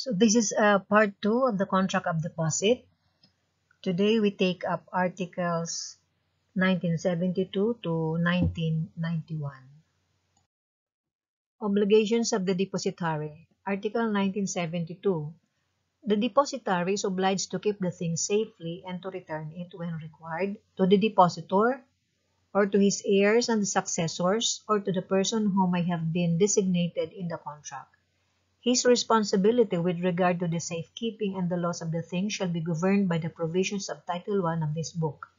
So this is part 2 of the contract of deposit. Today we take up articles 1972 to 1991. Obligations of the depositary. Article 1972. The depositary is obliged to keep the thing safely and to return it when required to the depositor or to his heirs and successors or to the person who may have been designated in the contract. His responsibility with regard to the safekeeping and the loss of the thing shall be governed by the provisions of Title I of this book.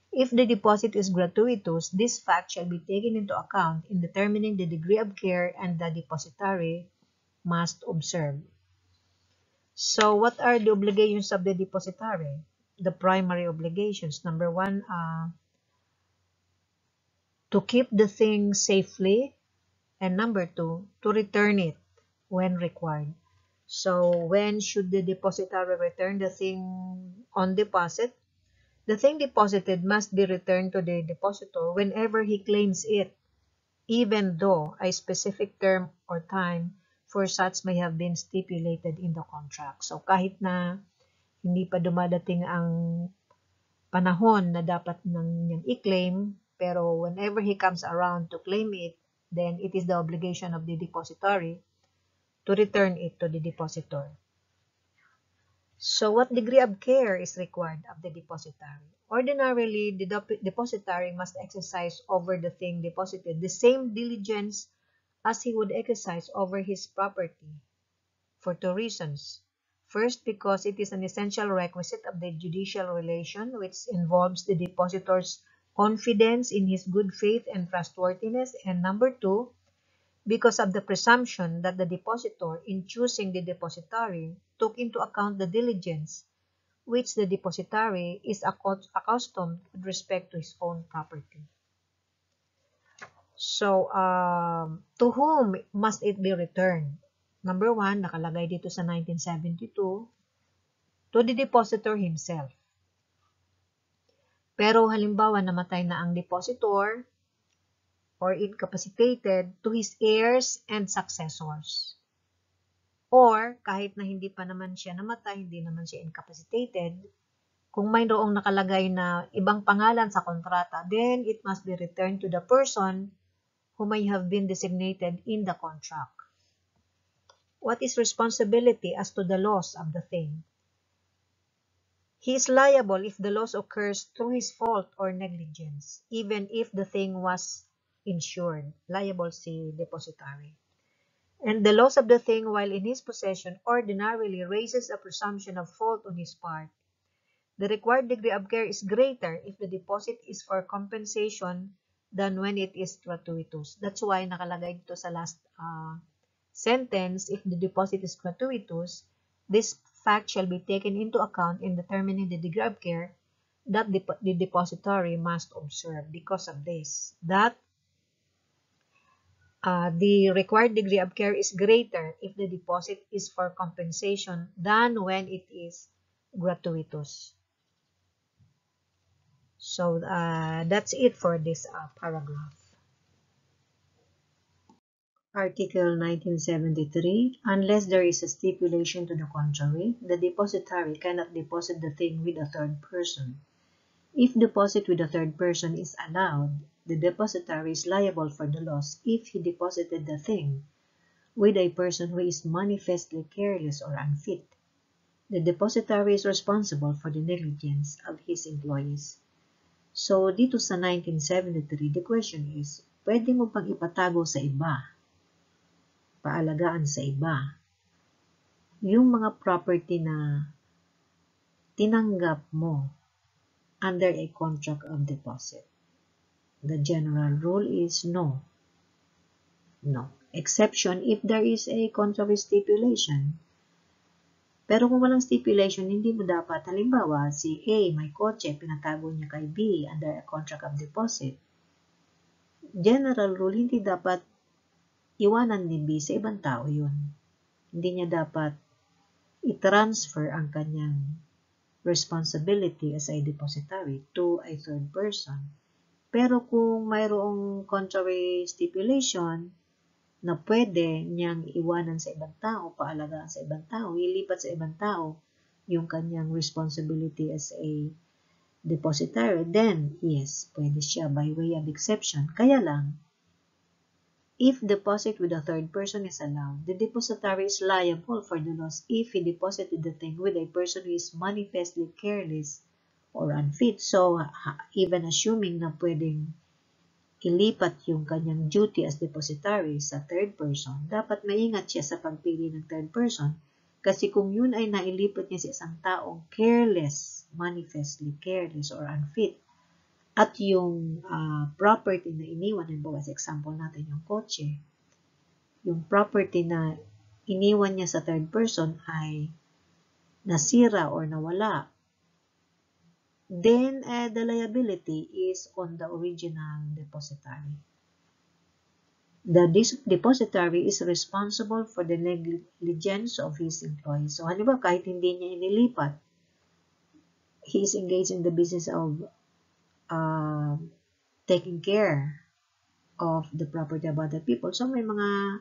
If the deposit is gratuitous, this fact shall be taken into account in determining the degree of care and the depositary must observe. So, what are the obligations of the depositary? The primary obligations. Number 1, to keep the thing safely, and number 2, to return it when required. So, when should the depositary return the thing on deposit? The thing deposited must be returned to the depositor whenever he claims it, even though a specific term or time for such may have been stipulated in the contract. So, kahit na hindi pa dumadating ang panahon na dapat niyang i-claim, pero whenever he comes around to claim it, then it is the obligation of the depository to return it to the depositor. So, what degree of care is required of the depositary? Ordinarily, the depositary must exercise over the thing deposited the same diligence as he would exercise over his property, for two reasons. First, because it is an essential requisite of the judicial relation, which involves the depositor's confidence in his good faith and trustworthiness. And number 2, because of the presumption that the depositor, in choosing the depositary, took into account the diligence which the depositary is accustomed with respect to his own property. So, to whom must it be returned? Number 1, nakalagay dito sa 1972, to the depositor himself. Pero halimbawa namatay na ang depositor or incapacitated, to his heirs and successors. Or, kahit na hindi pa naman siya namatay, hindi naman siya incapacitated, kung mayroong nakalagay na ibang pangalan sa kontrata, then it must be returned to the person who may have been designated in the contract. What is responsibility as to the loss of the thing? He is liable if the loss occurs through his fault or negligence, even if the thing was insured. Liable si depositary. And the loss of the thing while in his possession ordinarily raises a presumption of fault on his part. The required degree of care is greater if the deposit is for compensation than when it is gratuitous. That's why nakalagay dito sa last sentence, if the deposit is gratuitous, this fact shall be taken into account in determining the degree of care that the depository must observe. Because of this, that the required degree of care is greater if the deposit is for compensation than when it is gratuitous. So, that's it for this paragraph. Article 1973. Unless there is a stipulation to the contrary, the depositary cannot deposit the thing with a third person. If deposit with a third person is allowed, the depositary is liable for the loss if he deposited the thing with a person who is manifestly careless or unfit. The depositary is responsible for the negligence of his employees. So, dito sa 1973, the question is, pwede mo pang ipatago sa iba, paalagaan sa iba, yung mga property na tinanggap mo under a contract of deposit? The general rule is no. No. Exception if there is a contrary stipulation. Pero kung walang stipulation, hindi mo dapat, halimbawa, si A, may kotse, pinatago niya kay B under a contract of deposit. General rule, hindi dapat iwanan ni B sa ibang tao yun. Hindi niya dapat i-transfer ang kanyang responsibility as a depositary to a third person. Pero kung mayroong contrary stipulation, na pwede niyang iwanan sa ibang tao, paalagaan sa ibang tao, ilipat sa ibang tao yung kanyang responsibility as a depositary, then yes, pwede siya by way of exception. Kaya lang, if deposit with a third person is allowed, the depositary is liable for the loss if he deposited the thing with a person who is manifestly careless or unfit. So, even assuming na pwedeng ilipat yung kanyang duty as depositary sa third person, dapat maingat siya sa pagpili ng third person kasi kung yun ay nailipat niya sa isang taong careless, manifestly careless or unfit, at yung property na iniwan, halimbawa sa example natin yung kotse, yung property na iniwan niya sa third person ay nasira or nawala, then the liability is on the original depositary. The depositary is responsible for the negligence of his employee. So, halimbawa, kahit hindi niya inilipat, he is engaged in the business of taking care of the property of other people. So, may mga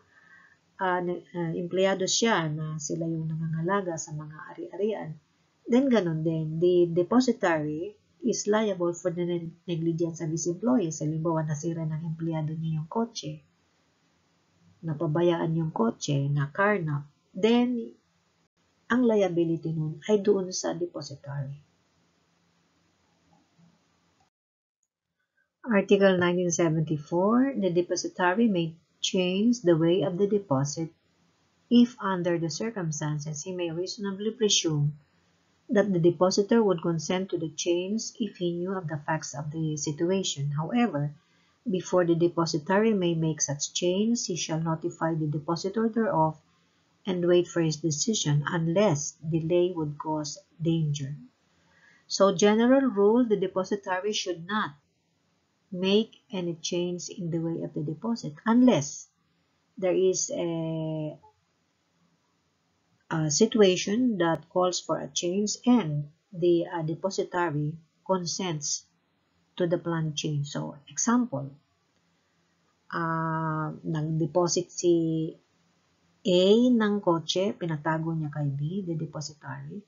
empleyado siya na sila yung nangangalaga sa mga ari-arian. Then, ganun din, the depositary is liable for the negligence of his employees. Halimbawa, nasira ng empleyado niya yung kotse, napabayaan yung kotse, na-carnap, then, ang liability nun ay doon sa depositary. Article 1974, the depositary may change the way of the deposit if under the circumstances he may reasonably presume that the depositor would consent to the change if he knew of the facts of the situation. However, before the depositary may make such change, he shall notify the depositor thereof and wait for his decision unless delay would cause danger. So, general rule, the depositary should not make any change in the way of the deposit unless there is a situation that calls for a change and the depositary consents to the planned change. So, example, nag-deposit si A ng kotse, pinatago niya kay B, the depositary,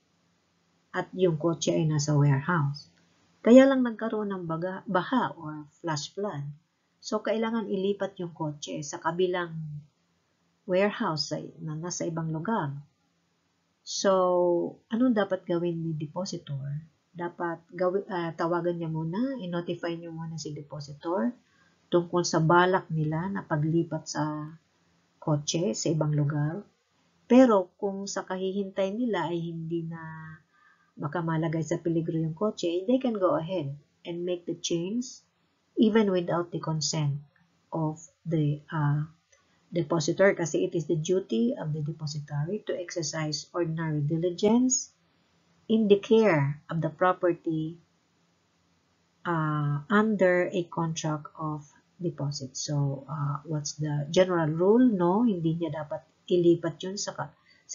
at yung kotse ay nasa warehouse. Kaya lang nagkaroon ng baha or flash flood. So, kailangan ilipat yung kotse sa kabilang warehouse na nasa ibang lugar. So, anong dapat gawin ni depositor? Dapat tawagan niya muna, i-notify niyo muna si depositor tungkol sa balak nila na paglipat sa kotse sa ibang lugar. Pero kung sa kahihintay nila ay hindi na baka malagay sa peligro yung kotse, they can go ahead and make the change even without the consent of the depositor kasi it is the duty of the depositary to exercise ordinary diligence in the care of the property under a contract of deposit. So, what's the general rule? No, hindi niya dapat ilipat yun sa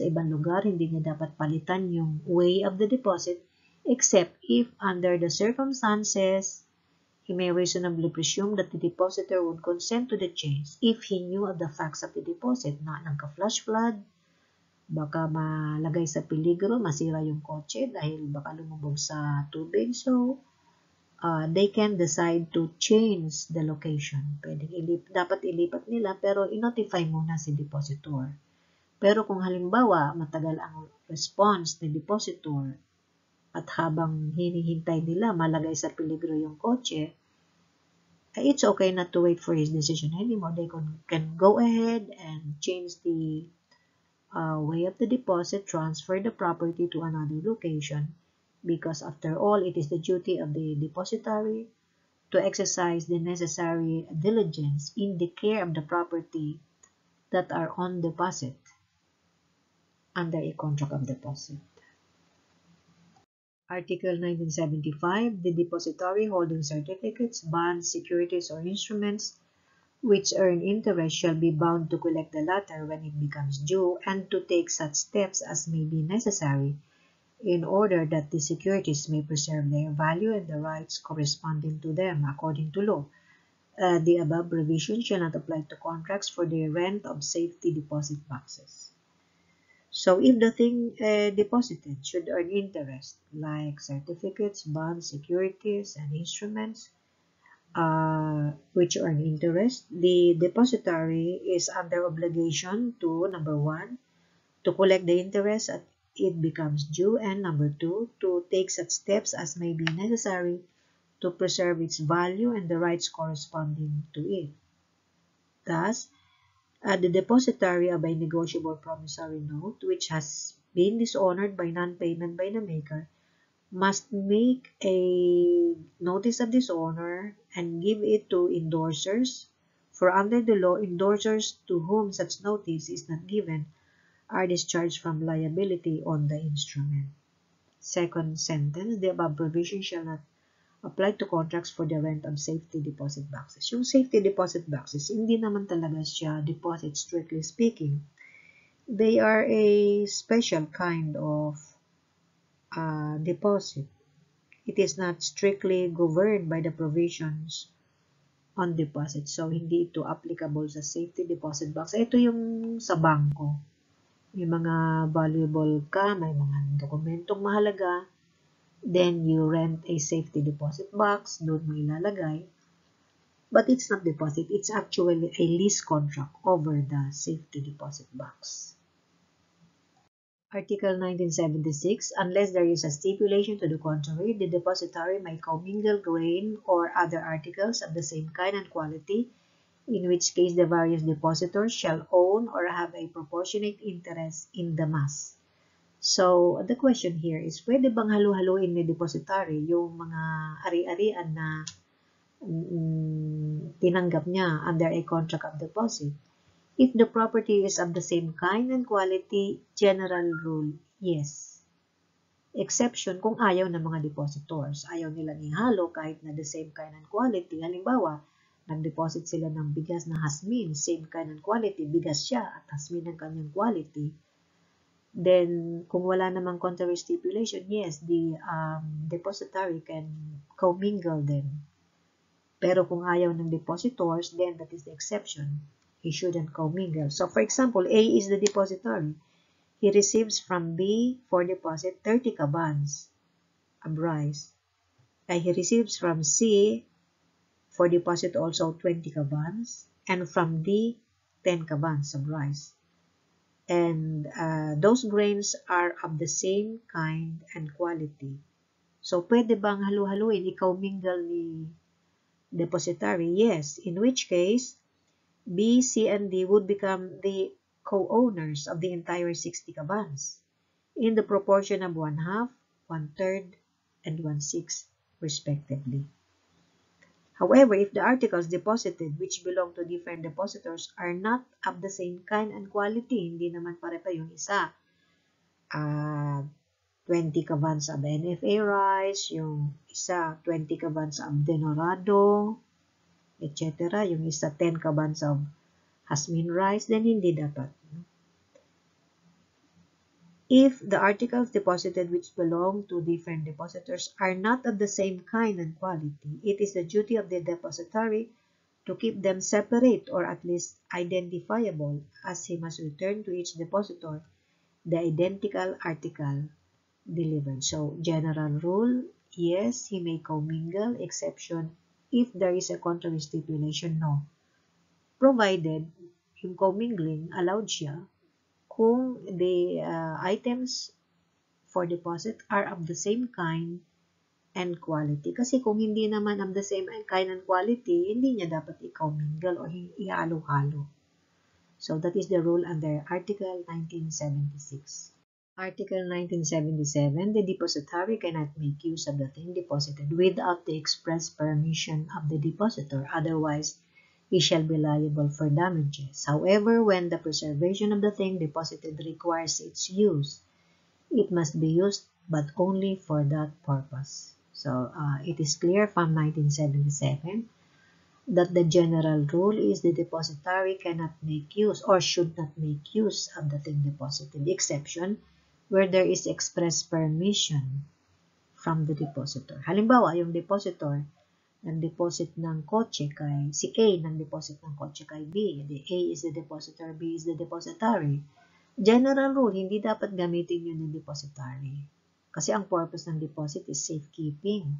ibang lugar, hindi niya dapat palitan yung way of the deposit except if under the circumstances he may reasonably presume that the depositor would consent to the change if he knew of the facts of the deposit na nagka-flash flood, baka malagay sa peligro, masira yung kotse dahil baka lumubog sa tubig. So, they can decide to change the location. Dapat ilipat nila pero i-notify muna si depositor. Pero kung halimbawa matagal ang response ni depositor at habang hinihintay nila malagay sa peligro yung kotse, it's okay not to wait for his decision anymore. They can go ahead and change the way of the deposit, transfer the property to another location because after all, it is the duty of the depositary to exercise the necessary diligence in the care of the property that are on deposit under a contract of deposit. Article 1975, the depository holding certificates, bonds, securities, or instruments which earn interest shall be bound to collect the latter when it becomes due and to take such steps as may be necessary in order that the securities may preserve their value and the rights corresponding to them according to law. the above provision shall not apply to contracts for the rent of safety deposit boxes. So if the thing deposited should earn interest, like certificates, bonds, securities, and instruments, which earn interest, the depository is under obligation to, number 1, to collect the interest as it becomes due, and number 2, to take such steps as may be necessary to preserve its value and the rights corresponding to it. Thus, the depository of a negotiable promissory note which has been dishonored by non-payment by the maker must make a notice of dishonor and give it to endorsers, for under the law, endorsers to whom such notice is not given are discharged from liability on the instrument. Second sentence, the above provision shall not apply to contracts for the rent of safety deposit boxes. Yung safety deposit boxes, hindi naman talaga siya deposit strictly speaking. They are a special kind of deposit. It is not strictly governed by the provisions on deposit. So, hindi ito applicable sa safety deposit box. Ito yung sa bangko. May mga valuable ka, may mga dokumentong mahalaga, then you rent a safety deposit box, doon mo ilalagay. But it's not deposit, it's actually a lease contract over the safety deposit box. Article 1976, unless there is a stipulation to the contrary, the depository may commingle grain or other articles of the same kind and quality, in which case the various depositors shall own or have a proportionate interest in the mass. So, the question here is, pwede bang halu-haluin ni depository yung mga ari-arian na tinanggap niya under a contract of deposit? If the property is of the same kind and quality, general rule, yes. Exception kung ayaw ng mga depositors. Ayaw nilang ihalo kahit na the same kind and quality. Halimbawa, nag-deposit sila ng bigas na hasmin, same kind and quality, bigas siya at hasmin ng kanyang quality. Then, kung wala namang contrary stipulation, yes, the depository can commingle them. Pero kung ayaw ng depositors, then that is the exception. He shouldn't commingle. So, for example, A is the depository. He receives from B for deposit 30 kabans of rice. He receives from C for deposit also 20 kabans, and from D, 10 kabans of rice. And those grains are of the same kind and quality. So, pwede bang halu-haluin, i-commingle ni depository? Yes, in which case, B, C, and D would become the co-owners of the entire 60 kabans in the proportion of 1/2, 1/3, and 1/6 respectively. However, if the articles deposited which belong to different depositors are not of the same kind and quality, hindi naman pare-pareho, yung isa 20 kabans of NFA rice, yung isa 20 kabans of denorado, etc. Yung isa 10 kabans of hasmin rice, then hindi dapat. If the articles deposited which belong to different depositors are not of the same kind and quality, it is the duty of the depository to keep them separate or at least identifiable, as he must return to each depositor the identical article delivered. So, general rule, yes, he may commingle. Exception, if there is a contrary stipulation, no. Provided yung commingling allowed siya kung the items for deposit are of the same kind and quality. Kasi kung hindi naman of the same kind and quality, hindi niya dapat i-commingle o ihalo-halo. So that is the rule under Article 1976. Article 1977, the depository cannot make use of the thing deposited without the express permission of the depositor. Otherwise, he shall be liable for damages. However, when the preservation of the thing deposited requires its use, it must be used but only for that purpose. So, it is clear from 1977 that the general rule is the depository cannot make use or should not make use of the thing deposited. The exception, where there is express permission from the depositor. Halimbawa, yung depositor nag-deposit ng kotse kay, si A nag-deposit ng kotse kay B. The A is the depositor, B is the depositary. General rule, hindi dapat gamitin yun ng depositary. Kasi ang purpose ng deposit is safekeeping.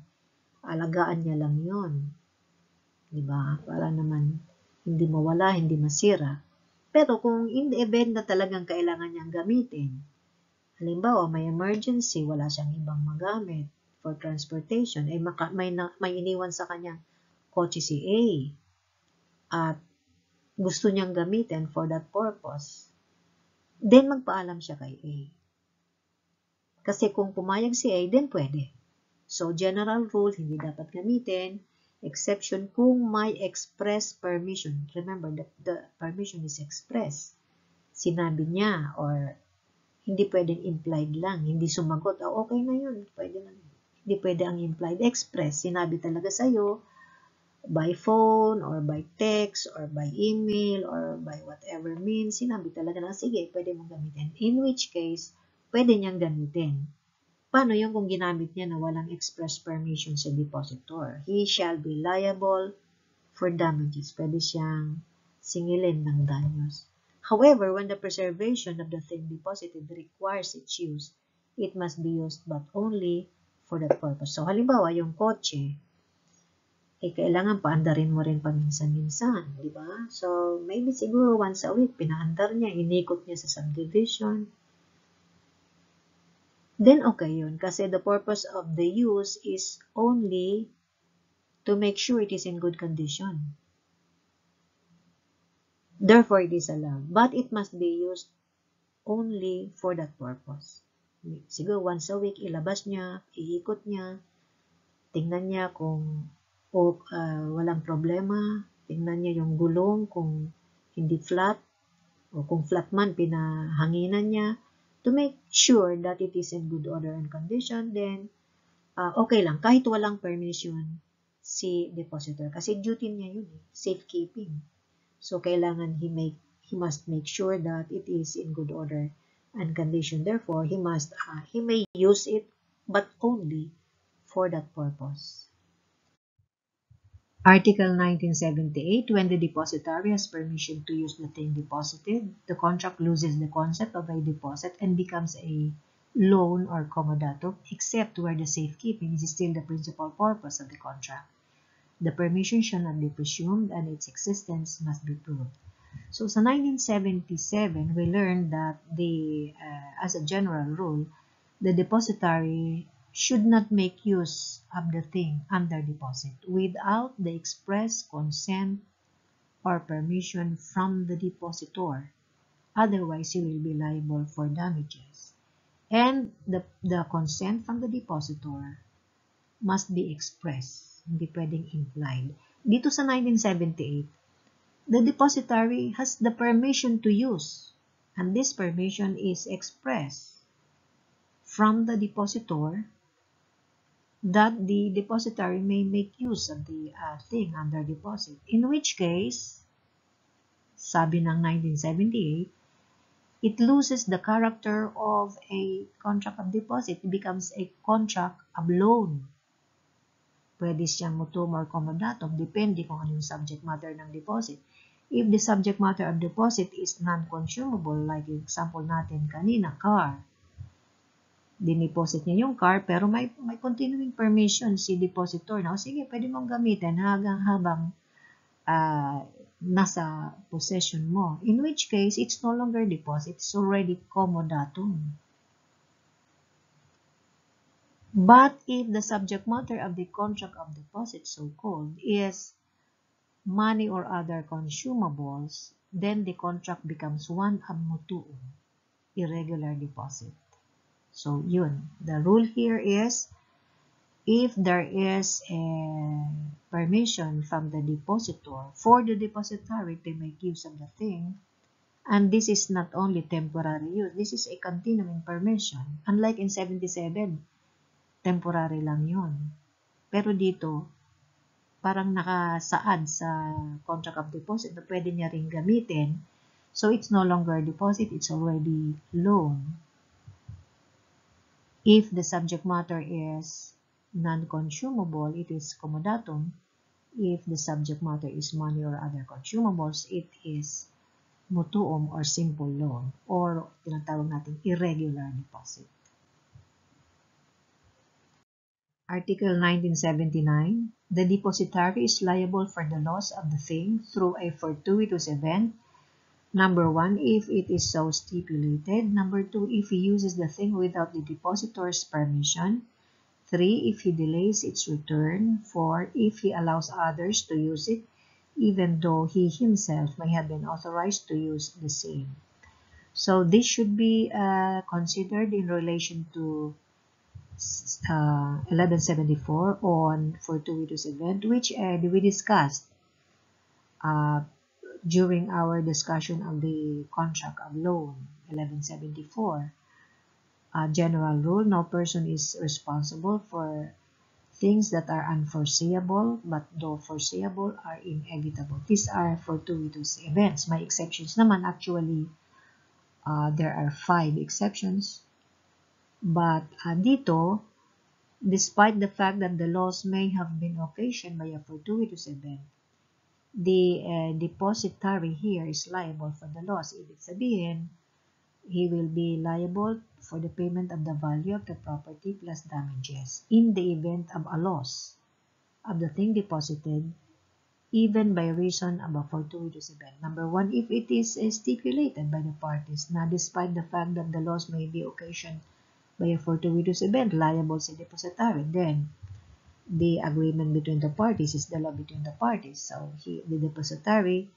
Alagaan niya lang yun. Diba? Para naman hindi mawala, hindi masira. Pero kung in the event na talagang kailangan niyang gamitin, halimbawa may emergency, wala siyang ibang magamit for transportation, may iniwan sa kanyang kotse si A at gusto niyang gamitin for that purpose, then magpaalam siya kay A. Kasi kung pumayag si A, then pwede. So, general rule, hindi dapat gamitin. Exception kung may express permission. Remember, the permission is express. Sinabi niya or hindi pwedeng implied lang. Hindi sumagot. Oh, okay na yun. Pwede lang. Hindi pwede ang implied. Express. Sinabi talaga sa'yo by phone or by text or by email or by whatever means. Sinabi talaga na, sige, pwede mong gamitin. In which case, pwede niyang gamitin. Paano yung kung ginamit niya na walang express permission sa depositor? He shall be liable for damages. Pwede siyang singilin ng danyos. However, when the preservation of the thing deposited requires its use, it must be used but only for that purpose. So, halimbawa, yung kotse, kailangan paandarin mo rin paminsan-minsan, di ba? So, maybe siguro once a week, pinaandar niya, inikot niya sa subdivision. Then, okay yun. Kasi the purpose of the use is only to make sure it is in good condition. Therefore, it is allowed. But it must be used only for that purpose. Siguro, once a week, ilabas niya, iikot niya, tingnan niya kung walang problema, tingnan niya yung gulong kung hindi flat, o kung flat man, pinahanginan niya, to make sure that it is in good order and condition, then okay lang, kahit walang permission si depositor. Kasi duty niya yun, safekeeping. So, kailangan he must make sure that it is in good order and condition. Therefore, he may use it, but only for that purpose. Article 1978, when the depositary has permission to use the thing deposited, the contract loses the concept of a deposit and becomes a loan or commodatum, except where the safekeeping is still the principal purpose of the contract. The permission shall not be presumed and its existence must be proved. So, sa 1977, we learned that as a general rule, the depositary should not make use of the thing under deposit without the express consent or permission from the depositor. Otherwise, he will be liable for damages. And the consent from the depositor must be expressed. Hindi pwedeng implied. Dito sa 1978, the depositary has the permission to use. And this permission is expressed from the depositor that the depositary may make use of the thing under deposit. In which case, sabi ng 1978, it loses the character of a contract of deposit. It becomes a contract of loan. Pwede siyang mutum or commodatum, depende kung ano yung subject matter ng deposit. If the subject matter of deposit is non-consumable, like example natin kanina, car, diniposit niya yung car, pero may continuing permission si depositor na, sige, pwede mong gamitin habang nasa possession mo. In which case, it's no longer deposit, it's already commodatum. But if the subject matter of the contract of deposit, so-called, is money or other consumables, then the contract becomes one ab mutuum, irregular deposit. So, yun. The rule here is, if there is a permission from the depositor for the depositary to make use of the thing, and this is not only temporary use, this is a continuing permission. Unlike in 77, temporary lang yun. Pero dito, parang nakasaad sa contract of deposit na pwede niya ring gamitin. So, it's no longer deposit, it's already loan. If the subject matter is non-consumable, it is commodatum. If the subject matter is money or other consumables, it is mutuum or simple loan or tinatawag natin irregular deposit. Article 1979, the depositary is liable for the loss of the thing through a fortuitous event. Number 1, if it is so stipulated. Number 2, if he uses the thing without the depositor's permission. 3, if he delays its return. 4, if he allows others to use it, even though he himself may have been authorized to use the same. So this should be considered in relation to 1174 on fortuitous event, which we discussed during our discussion of the contract of loan, 1174. General rule, no person is responsible for things that are unforeseeable, but though foreseeable are inevitable. These are fortuitous events. My exceptions naman, actually, there are 5 exceptions. But dito, despite the fact that the loss may have been occasioned by a fortuitous event, the depositary here is liable for the loss. Ibig sabihin, he will be liable for the payment of the value of the property plus damages in the event of a loss of the thing deposited, even by reason of a fortuitous event. Number 1, if it is stipulated by the parties na despite the fact that the loss may be occasioned by a fortuitous event, liable sa depositary, then the agreement between the parties is the law between the parties. So the depositary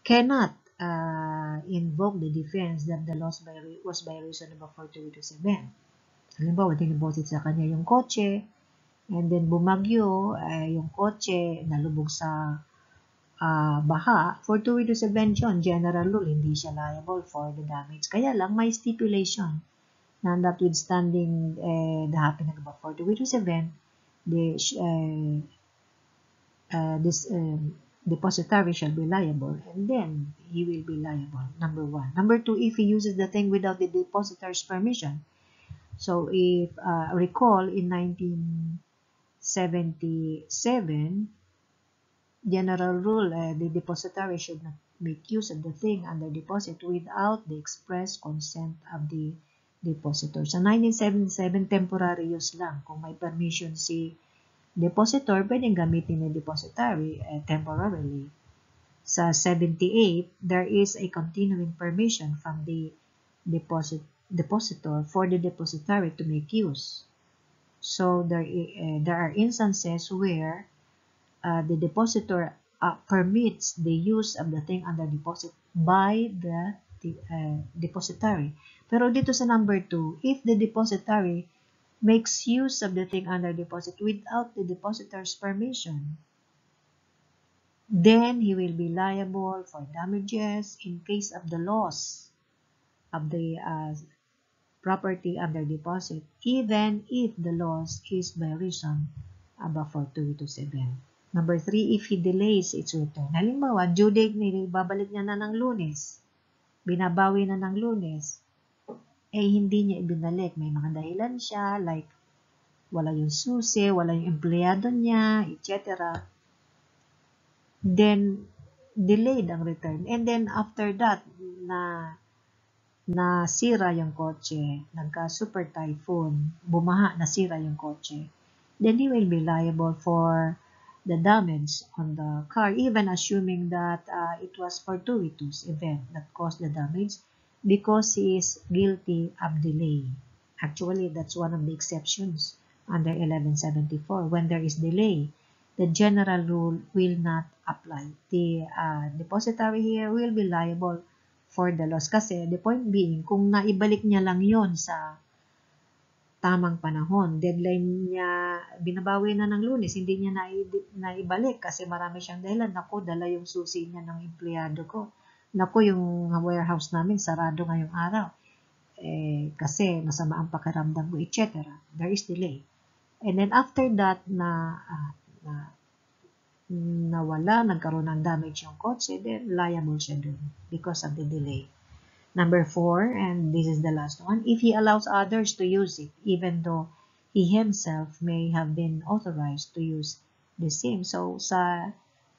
cannot invoke the defense that the loss was by reason of a fortuitous event. Halimbawa, diniposit sa kanya yung kotse, and then bumagyo, yung kotse nalubog sa baha. Fortuitous event yun. General rule, hindi siya liable for the damage. Kaya lang, may stipulation na notwithstanding the happening of a fortuitous event, this depositary shall be liable, and then he will be liable. Number 1. Number 2, if he uses the thing without the depositor's permission. So if recall in 1977, general rule, the depositary should not make use of the thing under deposit without the express consent of the depositor. Sa 1977, temporary use lang. Kung may permission si depositor, pwedeng gamitin ni depositary temporarily. Sa 78, there is a continuing permission from the depositor for the depositary to make use. So there are instances where the depositor permits the use of the thing under deposit by the depositary. Pero dito sa number 2, if the depositary makes use of the thing under deposit without the depositor's permission, then he will be liable for damages in case of the loss of the property under deposit, even if the loss is by reason of a fortuitous event. Number 3, if he delays its return. Halimbawa, due date nila, babalik niya na ng Lunes, binabawi na ng Lunes, hindi niya ibinalik. May mga dahilan siya, like wala yung susi, wala yung empleyado niya, etc. Then, delayed ang return. And then, after that, nasira yung kotse, nagka-super typhoon, bumaha, nasira yung kotse, then he will be liable for the damage on the car, even assuming that it was fortuitous event that caused the damage, because he is guilty of delay. Actually, that's one of the exceptions under 1174. When there is delay, the general rule will not apply. The depositary here will be liable for the loss. Kasi the point being, kung naibalik niya lang yon sa tamang panahon, deadline niya, binabawi na ng Lunes, hindi niya naibalik kasi marami siyang dahilan. Naku, dala yung susi niya ng empleyado ko. Naku, yung warehouse namin sarado ngayong araw. Kasi masama ang pakiramdam ko, etc. There is delay. And then after that, nawala, nagkaroon ng damage yung kotse, then liable siya dun because of the delay. Number 4, and this is the last one, if he allows others to use it, even though he himself may have been authorized to use the same. So, sa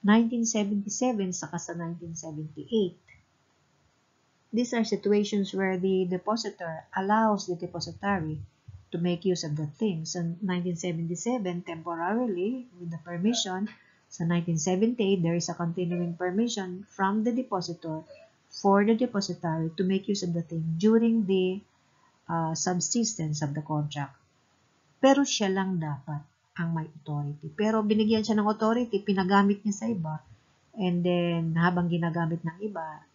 1977 saka sa 1978, these are situations where the depositor allows the depositary to make use of the things. So, 1977, temporarily, with the permission. Sa 1978, there is a continuing permission from the depositor for the depositary to make use of the thing during the subsistence of the contract. Pero siya lang dapat ang may authority. Pero binigyan siya ng authority, pinagamit niya sa iba, and then habang ginagamit ng iba,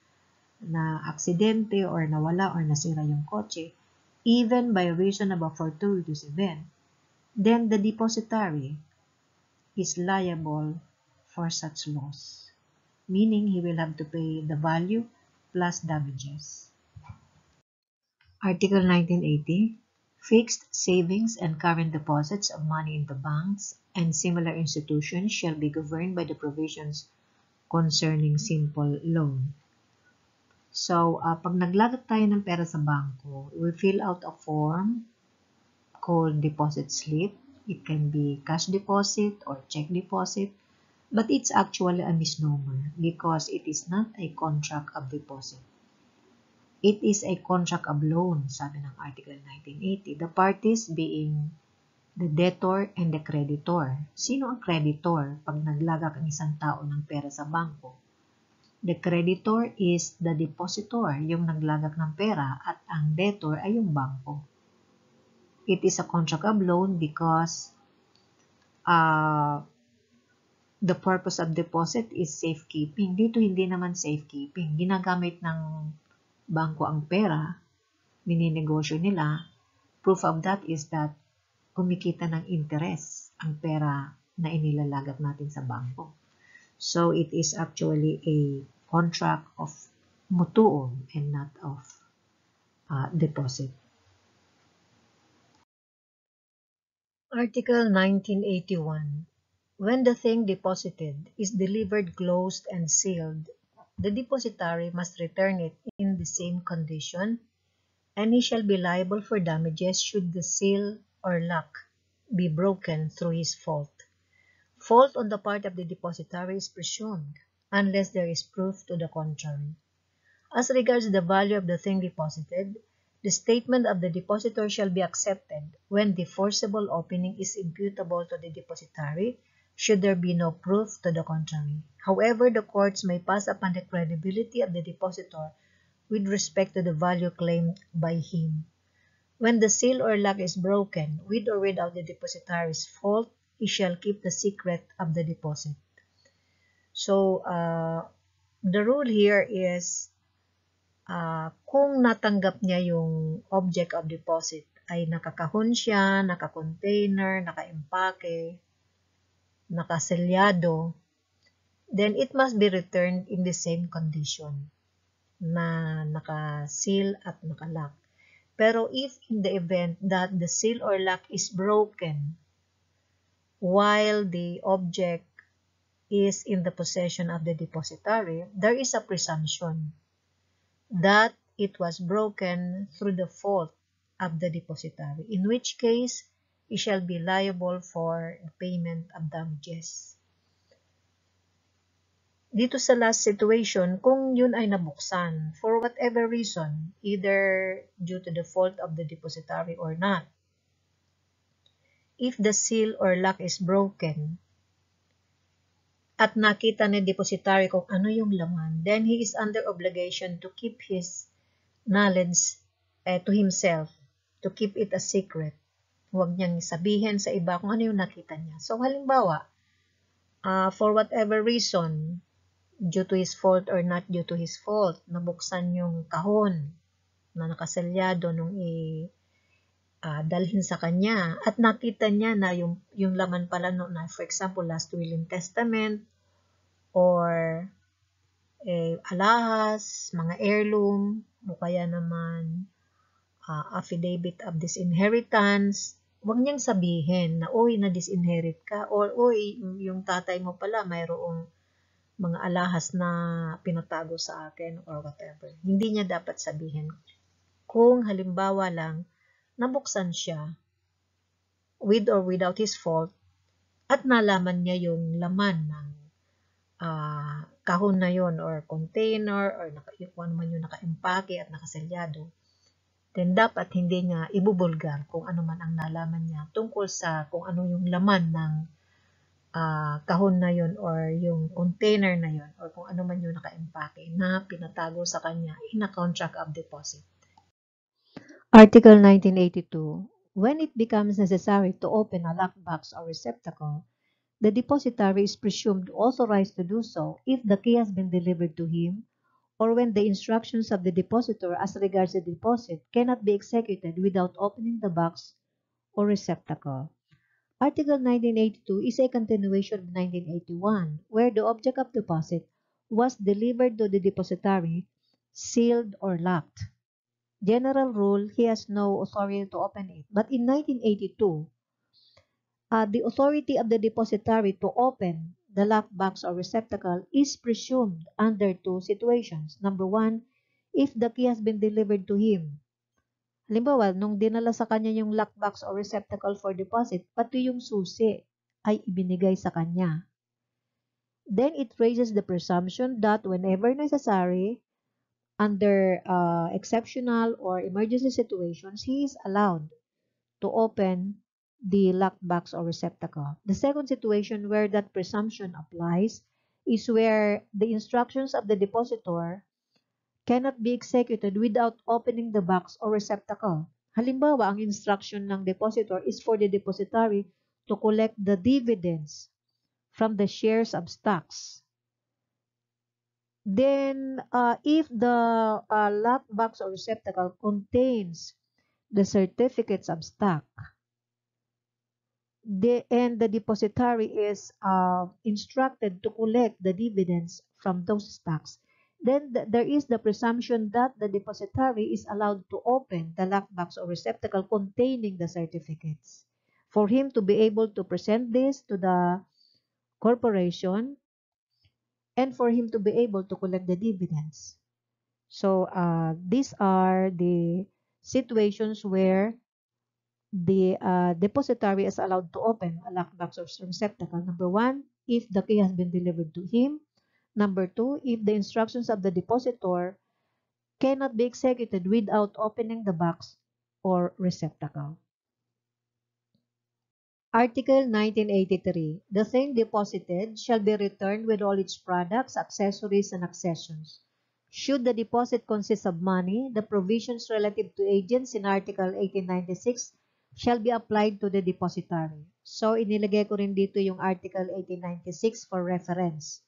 na aksidente or nawala or nasira yung kotse, even by reason of a fortuitous event, then the depositary is liable for such loss, meaning he will have to pay the value plus damages. Article 1980, fixed savings and current deposits of money in the banks and similar institutions shall be governed by the provisions concerning simple loan. So, pag naglagot tayo ng pera sa bangko, we fill out a form called deposit slip. It can be cash deposit or check deposit, but it's actually a misnomer because it is not a contract of deposit. It is a contract of loan, sabi ng Article 1980. The parties being the debtor and the creditor. Sino ang creditor pag naglagak ang isang tao ng pera sa bangko? The creditor is the depositor, yung naglagak ng pera, at ang debtor ay yung bangko. It is a contract of loan because the purpose of deposit is safekeeping. Dito hindi naman safekeeping. Ginagamit ng bangko ang pera, mininegosyo nila. Proof of that is that kumikita ng interest ang pera na inilalagak natin sa bangko. So it is actually a contract of mutuum and not of deposit. Article 1981. When the thing deposited is delivered closed and sealed, the depositary must return it in the same condition, and he shall be liable for damages should the seal or lock be broken through his fault. Fault on the part of the depositary is presumed, unless there is proof to the contrary. As regards the value of the thing deposited, the statement of the depositor shall be accepted when the forcible opening is imputable to the depositary, should there be no proof to the contrary. However, the courts may pass upon the credibility of the depositor with respect to the value claimed by him. When the seal or lock is broken, with or without the depositary's fault, he shall keep the secret of the deposit. So, the rule here is, kung natanggap niya yung object of deposit, ay nakakahon siya, naka-container, naka-empake, nakaselyado, then it must be returned in the same condition na naka-seal at naka-lock. Pero if in the event that the seal or lock is broken while the object is in the possession of the depositary, there is a presumption that it was broken through the fault of the depositary, in which case he shall be liable for the payment of damages. Dito sa last situation, kung yun ay nabuksan for whatever reason, either due to the fault of the depositary or not, if the seal or lock is broken at nakita ni depositary kung ano yung laman, then he is under obligation to keep his knowledge to himself, to keep it a secret. Huwag niyang sabihin sa iba kung ano yung nakita niya. So, halimbawa, for whatever reason, due to his fault or not due to his fault, nabuksan yung kahon na nakaselyado nung dalhin sa kanya at nakita niya na yung laman pala na, for example, last will and testament or alahas, mga heirloom, o kaya naman affidavit of disinheritance, huwag niyang sabihin na, oy, na-disinherit ka, or, oy, yung tatay mo pala, mayroong mga alahas na pinatago sa akin, or whatever. Hindi niya dapat sabihin. Kung halimbawa lang, nabuksan siya, with or without his fault, at nalaman niya yung laman ng kahon na yon or container or kung ano man yung naka-impake at nakaselyado, then dapat hindi niya ibubulgar kung ano man ang nalaman niya tungkol sa kung ano yung laman ng kahon na yon or yung container na yon or kung ano man yung naka-impake na pinatago sa kanya in a contract of deposit. Article 1982. When it becomes necessary to open a lockbox or receptacle, the depositary is presumed authorized to do so if the key has been delivered to him, or when the instructions of the depositor as regards the deposit cannot be executed without opening the box or receptacle. Article 1982 is a continuation of 1981, where the object of deposit was delivered to the depositary, sealed or locked. General rule, he has no authority to open it. But in 1982, the authority of the depositary to open the lockbox or receptacle is presumed under two situations. Number one, if the key has been delivered to him. Halimbawa, nung dinala sa kanya yung lockbox or receptacle for deposit, pati yung susi ay ibinigay sa kanya. Then it raises the presumption that whenever necessary, under exceptional or emergency situations, he is allowed to open the lockbox or receptacle. The second situation where that presumption applies is where the instructions of the depositor cannot be executed without opening the box or receptacle. Halimbawa, ang instruction ng depositor is for the depositary to collect the dividends from the shares of stocks. Then, if the lockbox or receptacle contains the certificates of stock, and the depositary is instructed to collect the dividends from those stocks, then there is the presumption that the depositary is allowed to open the lockbox or receptacle containing the certificates for him to be able to present this to the corporation and for him to be able to collect the dividends. So these are the situations where the depositary is allowed to open a lockbox or receptacle. Number one, if the key has been delivered to him. Number two, if the instructions of the depositor cannot be executed without opening the box or receptacle. Article 1983. The thing deposited shall be returned with all its products, accessories, and accessions. Should the deposit consist of money, the provisions relative to agents in Article 1896 shall be applied to the depositary. So, inilagay ko rin dito yung Article 1896 for reference.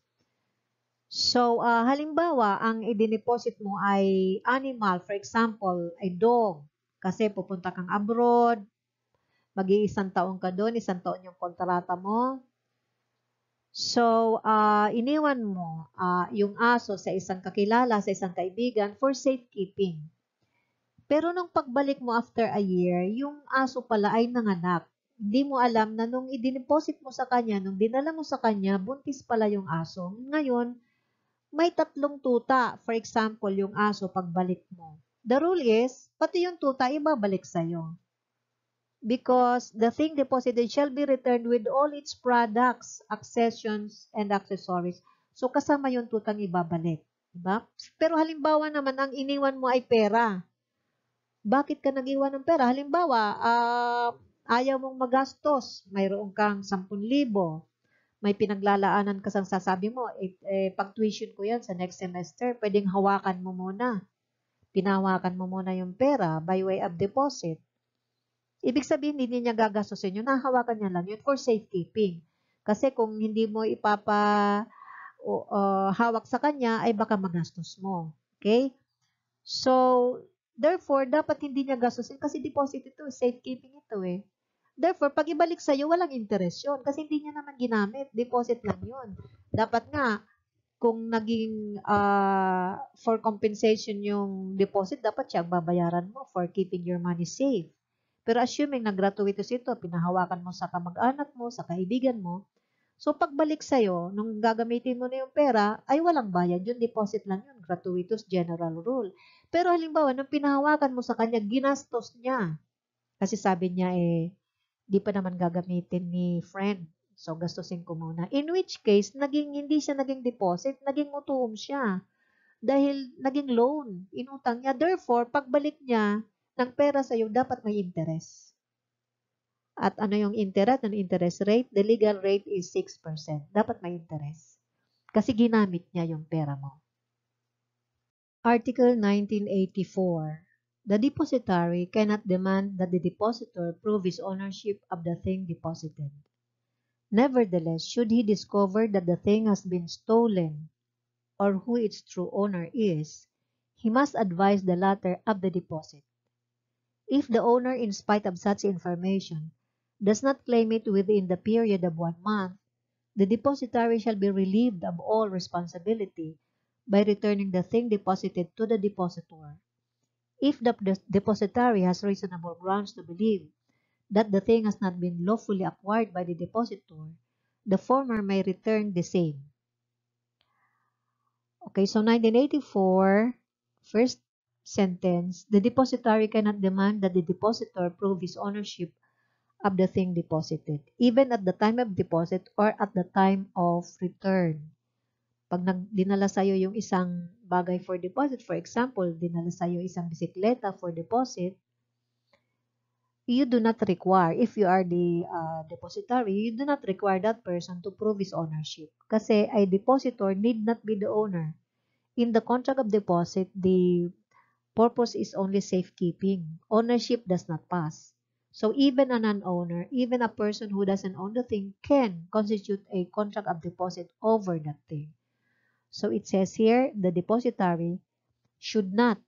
So, halimbawa, ang i-deposit mo ay animal, for example, ay dog, kasi pupunta kang abroad, mag-iisang taon ka doon, isang taon yung kontrata mo. So, iniwan mo yung aso sa isang kakilala, sa isang kaibigan for safekeeping. Pero nung pagbalik mo after a year, yung aso pala ay nanganak. Hindi mo alam na nung i-deposit mo sa kanya, nung dinala mo sa kanya, buntis pala yung aso. Ngayon, may tatlong tuta. For example, yung aso pagbalik mo. The rule is, pati yung tuta ibabalik sa'yo. Because the thing deposited shall be returned with all its products, accessions, and accessories. So, kasama yung tutang ibabalik. Diba? Pero halimbawa naman, ang iniwan mo ay pera. Bakit ka nag-iwan ng pera? Halimbawa, ayaw mong magastos. Mayroon kang 10,000. May pinaglalaanan ka sang sasabi mo, pag tuition ko yan sa next semester, pwedeng hawakan mo muna. Pinahawakan mo muna yung pera by way of deposit. Ibig sabihin, hindi niya gagastusin yun. Nahawakan niya lang yun for safekeeping. Kasi kung hindi mo hawak sa kanya, ay baka magastos mo. Okay? So, therefore, dapat hindi niya gastusin kasi deposit ito, safekeeping ito eh. Therefore, pag ibalik sa'yo, walang interest yun kasi hindi niya naman ginamit. Deposit lang yun. Dapat nga, kung naging for compensation yung deposit, dapat siya babayaran mo for keeping your money safe. Pero assuming na gratuitous ito, pinahawakan mo sa kamag-anak mo, sa kaibigan mo, so pagbalik sa'yo, nung gagamitin mo na yung pera, ay walang bayad yun, deposit lang yun, gratuitous general rule. Pero halimbawa, nung pinahawakan mo sa kanya, ginastos niya. Kasi sabi niya di pa naman gagamitin ni friend. So, gastusin ko muna. In which case, hindi siya naging deposit, naging utuom siya. Dahil naging loan, inutang niya. Therefore, pagbalik niya ng pera sa'yo, dapat may interest. At ano yung interest? Ano interest rate? The legal rate is 6%. Dapat may interest. Kasi ginamit niya yung pera mo. Article 1984. The depositary cannot demand that the depositor prove his ownership of the thing deposited. Nevertheless, should he discover that the thing has been stolen or who its true owner is, he must advise the latter of the deposit. If the owner, in spite of such information, does not claim it within the period of 1 month, the depositary shall be relieved of all responsibility by returning the thing deposited to the depositor. If the depositary has reasonable grounds to believe that the thing has not been lawfully acquired by the depositor, the former may return the same. Okay, so 1984, first sentence, the depositary cannot demand that the depositor prove his ownership of the thing deposited, even at the time of deposit or at the time of return. Pag dinala sa'yo yung isang bagay for deposit, for example, dinala sa'yo isang bisikleta for deposit, you do not require, if you are the depositary, you do not require that person to prove his ownership. Kasi a depositor need not be the owner. In the contract of deposit, the purpose is only safekeeping. Ownership does not pass. So even a non-owner, even a person who doesn't own the thing can constitute a contract of deposit over that thing. So it says here, the depositary should not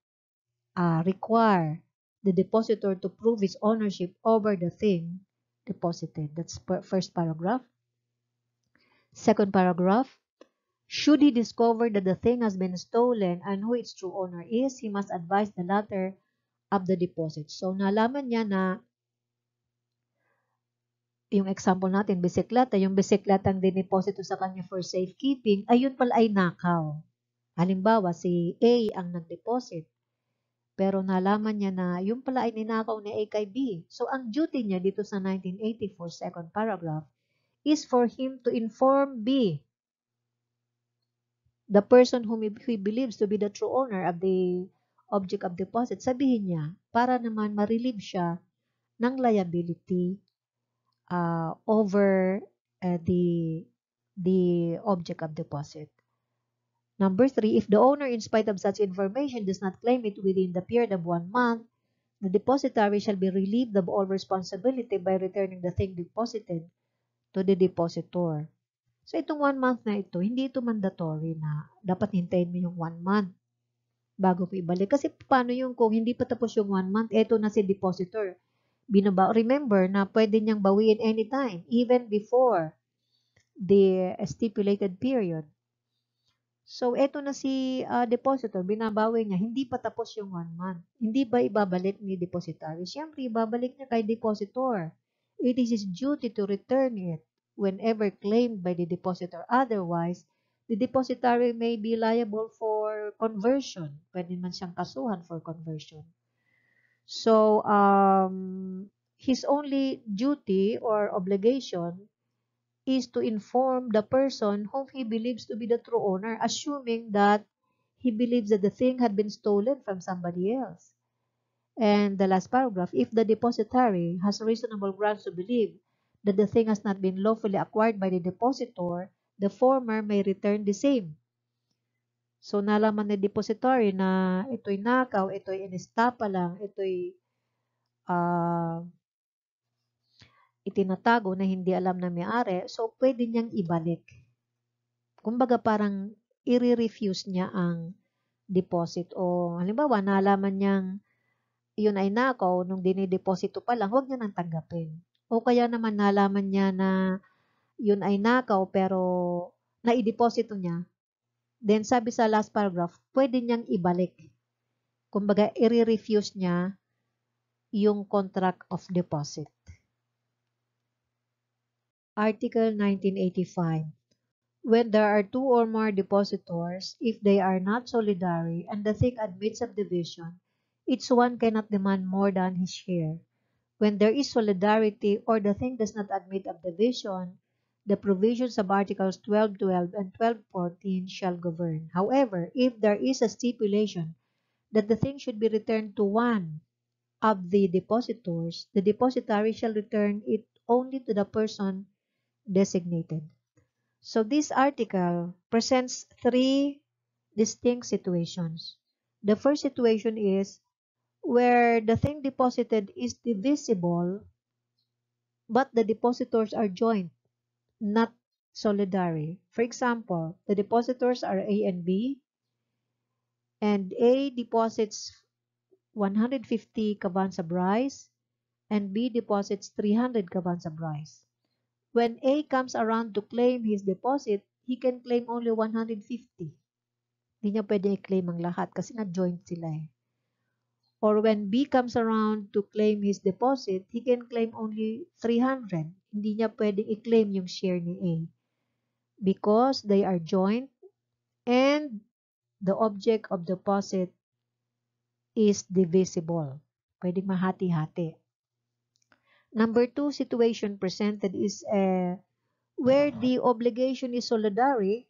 require the depositor to prove his ownership over the thing deposited. That's first paragraph. Second paragraph, should he discover that the thing has been stolen and who its true owner is, he must advise the latter of the deposit. So, nalaman niya na yung example natin, bisikleta, yung bisikletang dineposito sa kanya for safekeeping, ayun pala ay nakaw. Halimbawa, si A ang nag-deposit, pero nalaman niya na yung pala ay ninakaw ni A kay B. So, ang duty niya dito sa 1984 second paragraph is for him to inform B, the person whom he believes to be the true owner of the object of deposit. Sabihin niya, para naman ma-relieve siya ng liability over the object of deposit. Number 3, if the owner, in spite of such information, does not claim it within the period of 1 month, the depositary shall be relieved of all responsibility by returning the thing deposited to the depositor. So, itong 1 month na ito, hindi ito mandatory na dapat hintayin mo yung 1 month bago mo ibalik. Kasi paano yung kung hindi pa tapos yung 1 month, eto na si depositor. Remember na pwede niyang bawiin anytime, even before the stipulated period. So, eto na si depositor, binabawi niya, hindi pa tapos yung 1 month. Hindi ba ibabalik ni depositary? Siyempre, ibabalik niya kay depositor. It is his duty to return it whenever claimed by the depositor. Otherwise, the depositary may be liable for conversion. Pwede man siyang kasuhan for conversion. So, his only duty or obligation is to inform the person whom he believes to be the true owner, assuming that he believes that the thing had been stolen from somebody else. And the last paragraph, if the depositary has reasonable grounds to believe that the thing has not been lawfully acquired by the depositor, the former may return the same. So, nalaman ni depository na ito'y nakaw, ito'y inestapa lang, ito'y itinatago na hindi alam na may-ari, so pwede niyang ibalik. Kumbaga parang i-refuse niya ang deposit o halimbawa nalaman niyang yun ay nakaw nung dinideposito pa lang, huwag niya nang tanggapin. O kaya naman nalaman niya na yun ay nakaw pero naideposito niya. Then sabi sa last paragraph, pwede niyang ibalik. Kumbaga i-refuse niya yung contract of deposit. Article 1985. When there are 2 or more depositors, if they are not solidary and the thing admits of division, each one cannot demand more than his share. When there is solidarity or the thing does not admit of division, The provisions of Articles 12.12 and 12.14 shall govern. However, if there is a stipulation that the thing should be returned to one of the depositors, the depository shall return it only to the person designated. So this article presents three distinct situations. The first situation is where the thing deposited is divisible, but the depositors are joint, not solidary. For example, the depositors are A and B, and A deposits 150 kabans of rice, and B deposits 300 kabans of rice. When A comes around to claim his deposit, he can claim only 150. Hindi niya pwede i-claim ang lahat kasi nga joint sila eh. Or when B comes around to claim his deposit, he can claim only 300. Hindi niya pwede i-claim yung share ni A because they are joint and the object of deposit is divisible. Pwedeng mahati-hati. Number two situation presented is where the obligation is solidary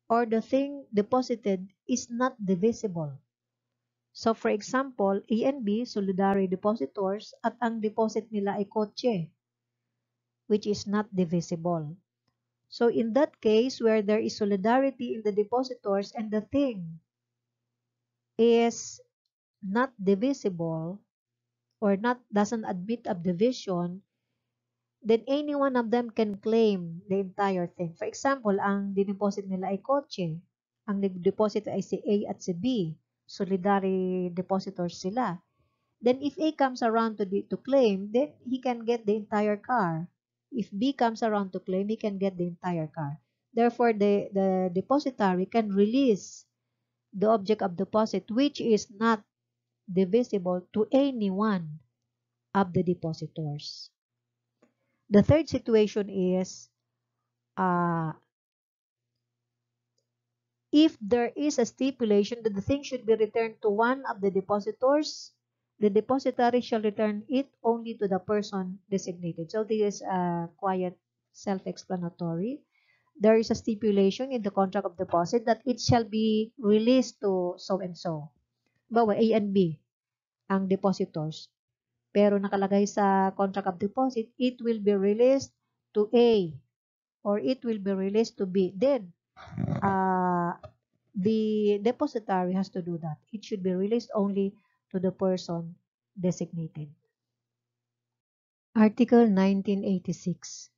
or the thing deposited is not divisible. So for example, A and B, solidary depositors, at ang deposit nila ay kotse, which is not divisible. So in that case, where there is solidarity in the depositors and the thing is not divisible or doesn't admit of division, then any one of them can claim the entire thing. For example, ang dineposit nila ay kotse. Ang nag-deposit ay si A at si B. Solidary depositors sila. Then if A comes around to claim, then he can get the entire car. If B comes around to claim, he can get the entire car. Therefore, the depository can release the object of deposit which is not divisible to any one of the depositors. The third situation is if there is a stipulation that the thing should be returned to one of the depositors, the depository shall return it only to the person designated. So this is quite self-explanatory. There is a stipulation in the contract of deposit that it shall be released to so-and-so. Bawa A and B ang depositors. Pero nakalagay sa contract of deposit, it will be released to A or it will be released to B. Then, the depository has to do that. It should be released only to the person designated. Article 1986.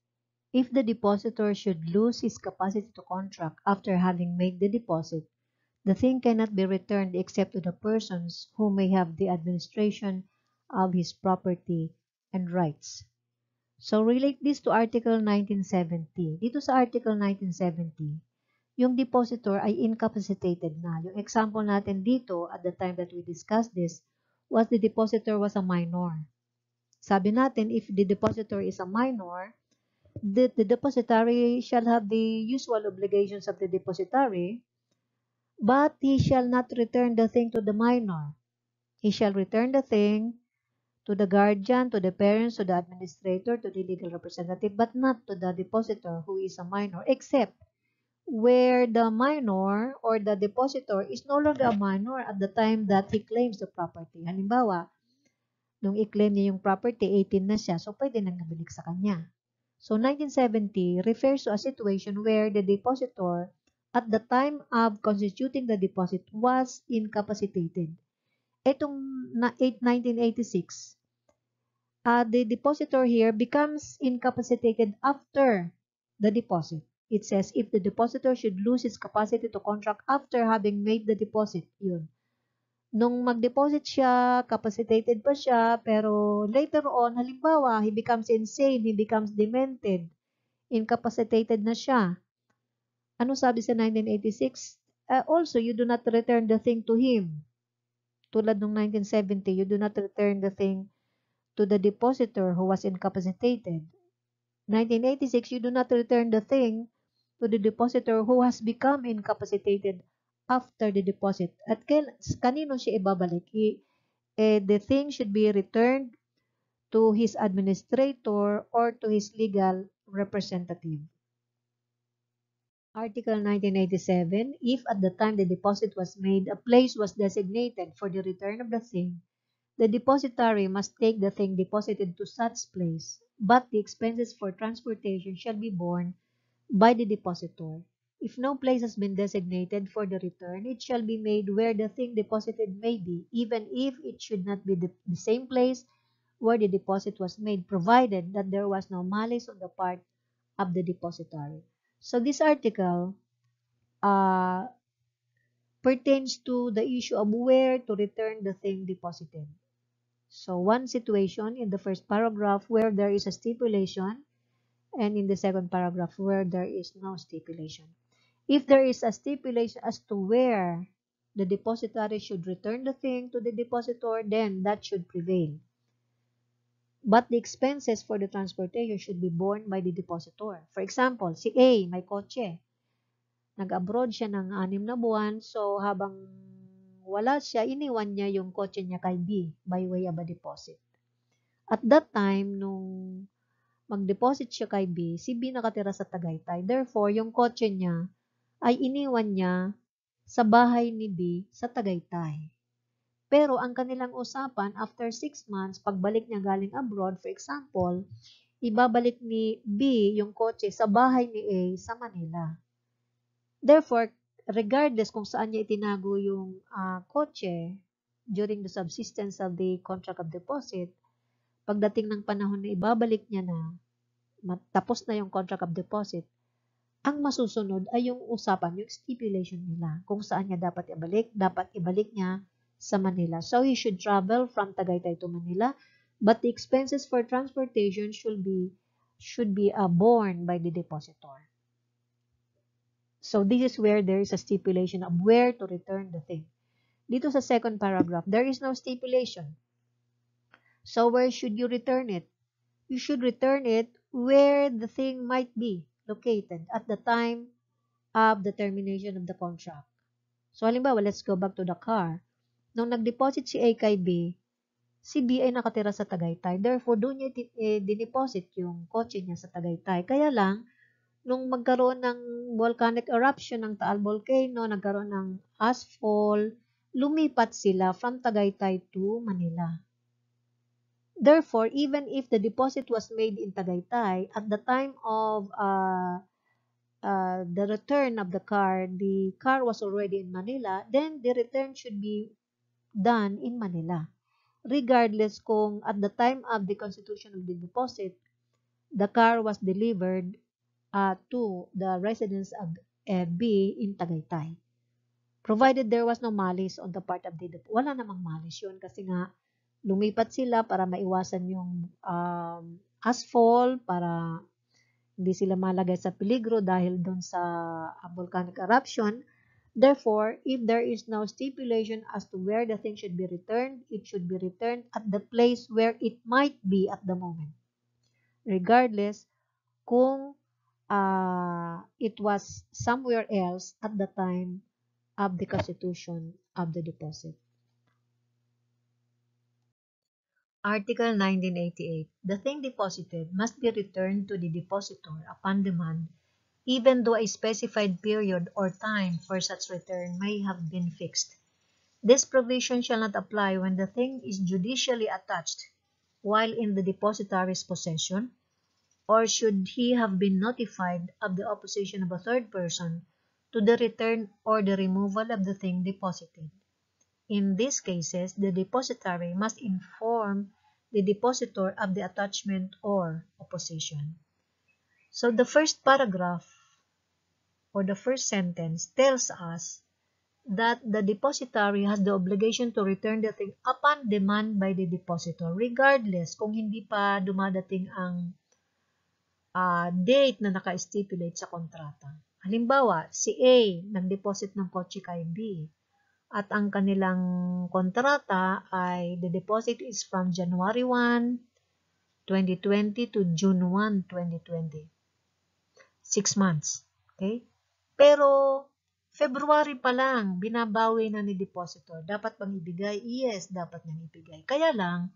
If the depositor should lose his capacity to contract after having made the deposit, the thing cannot be returned except to the persons who may have the administration of his property and rights. So, relate this to Article 1970. Dito sa Article 1970, yung depositor ay incapacitated na. Yung example natin dito at the time that we discussed this was the depositor was a minor. Sabi natin, if the depositor is a minor, the depository shall have the usual obligations of the depository, but he shall not return the thing to the minor. He shall return the thing to the guardian, to the parents, to the administrator, to the legal representative, but not to the depositor who is a minor, except where the minor or the depositor is no longer a minor at the time that he claims the property. Halimbawa, nung i-claim niya yung property, 18 na siya, so pwede nang nabilik sa kanya. So 1970 refers to a situation where the depositor at the time of constituting the deposit was incapacitated. Itong 1986, the depositor here becomes incapacitated after the deposit. It says, if the depositor should lose his capacity to contract after having made the deposit, yun. Nung mag-deposit siya, capacitated pa siya, pero later on, halimbawa, he becomes insane, he becomes demented, incapacitated na siya. Ano sabi sa 1986? Also, you do not return the thing to him. Tulad nung 1970, you do not return the thing to the depositor who was incapacitated. 1986, you do not return the thing to the depositor who has become incapacitated after the deposit. At kanino siya ibabalik? The thing should be returned to his administrator or to his legal representative. Article 1987, if at the time the deposit was made, a place was designated for the return of the thing, the depositary must take the thing deposited to such place, but the expenses for transportation shall be borne by the depositor. If no place has been designated for the return, it shall be made where the thing deposited may be, even if it should not be the same place where the deposit was made, provided that there was no malice on the part of the depositary. So this article uh, pertains to the issue of where to return the thing deposited. So one situation in the first paragraph where there is a stipulation, and in the second paragraph where there is no stipulation. If there is a stipulation as to where the depositary should return the thing to the depositor, then that should prevail. But the expenses for the transportation should be borne by the depositor. For example, si A, may kotse. Nag-abroad siya ng 6 na buwan, so habang wala siya, iniwan niya yung kotse niya kay B by way of a deposit. At that time, nung mag-deposit siya kay B, si B nakatira sa Tagaytay. Therefore, yung kotse niya ay iniwan niya sa bahay ni B sa Tagaytay. Pero ang kanilang usapan, after 6 months, pagbalik niya galing abroad, for example, ibabalik ni B yung kotse sa bahay ni A sa Manila. Therefore, regardless kung saan niya itinago yung kotse during the subsistence of the contract of deposit, pagdating ng panahon na ibabalik niya na, tapos na yung contract of deposit, ang masusunod ay yung usapan, yung stipulation nila. Kung saan niya dapat ibalik niya sa Manila. So, he should travel from Tagaytay to Manila, but the expenses for transportation should be borne by the depositor. So, this is where there is a stipulation of where to return the thing. Dito sa second paragraph, there is no stipulation. So, where should you return it? You should return it where the thing might be located at the time of the termination of the contract. So, halimbawa, let's go back to the car. Nung nag-deposit si A kay B, si B ay nakatira sa Tagaytay. Therefore, doon niya dineposit yung kotse niya sa Tagaytay. Kaya lang, nung magkaroon ng volcanic eruption ng Taal Volcano, nagkaroon ng ashfall, lumipat sila from Tagaytay to Manila. Therefore, even if the deposit was made in Tagaytay, at the time of the return of the car was already in Manila, then the return should be done in Manila. Regardless kung at the time of the constitution of the deposit, the car was delivered to the residence of B in Tagaytay. Provided there was no malice on the part of the deposit. Wala namang malice yun kasi nga lumipat sila para maiwasan yung ashfall, para hindi sila malagay sa peligro dahil doon sa volcanic eruption. Therefore, if there is no stipulation as to where the thing should be returned, it should be returned at the place where it might be at the moment. Regardless kung it was somewhere else at the time of the constitution of the deposit. Article 1988. The thing deposited must be returned to the depositor upon demand, even though a specified period or time for such return may have been fixed. This provision shall not apply when the thing is judicially attached while in the depositary's possession, or should he have been notified of the opposition of a third person to the return or the removal of the thing deposited. In these cases, the depositary must inform the depositor of the attachment or opposition. So the first paragraph or the first sentence tells us that the depositary has the obligation to return the thing upon demand by the depositor, regardless kung hindi pa dumadating ang date na naka-stipulate sa kontrata. Halimbawa, si A nag-deposit ng kotse kay B. At ang kanilang kontrata ay the deposit is from January 1, 2020 to June 1, 2020. 6 months. Okay? Pero, February pa lang, binabawi na ni depositor. Dapat bang ibigay? Yes, dapat niyang ibigay. Kaya lang,